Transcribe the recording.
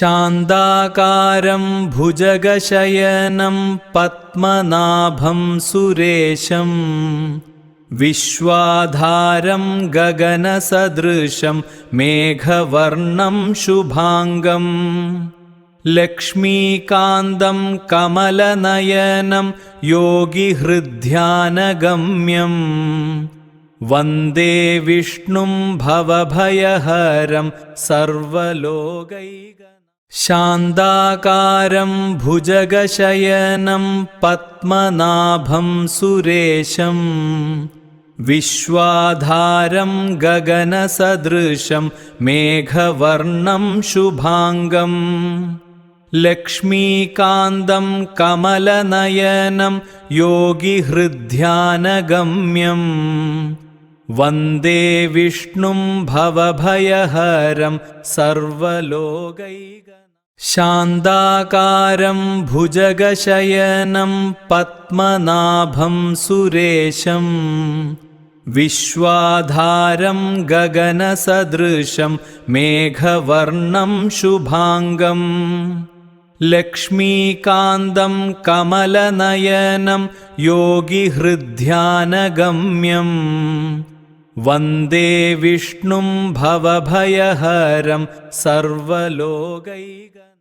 ശാന്താകാരം ഭുജഗശയനം Padmanabham സുരേശം വിശ്വാധാരം ഗഗനസദൃശം മേഘവർണം ശുഭാംഗം ലക്ഷ്മീകാന്തം കമലനയനം യോഗിഹൃദ്ധ്യാനഗമ്യം Vande വിഷ്ണും ഭവഭയഹരം സർവലോകൈക ശാന്താകാരം ഭുജഗശയനം Padmanabham സുരേശം വിശ്വാധാരം ഗഗനസദൃശം മേഘവർണം ശുഭാംഗം ലക്ഷ്മീകാന്തം കമലനയനം യോഗിഹൃദ്ധ്യാനഗമ്യം Vande വിഷ്ണും ഭവഭയഹരം സർവലോകൈക ശാന്താകാരം ഭുജഗശയനം Padmanabham സുരേശം വിശ്വാധാരം ഗഗനസദൃശം മേഘവർണം ശുഭാംഗം ലക്ഷ്മീകാന്തം കമലനയനം യോഗിഹൃദ്ധ്യാനഗമ്യം Vande വിഷ്ണും ഭവഭയഹരം സർവലോകൈക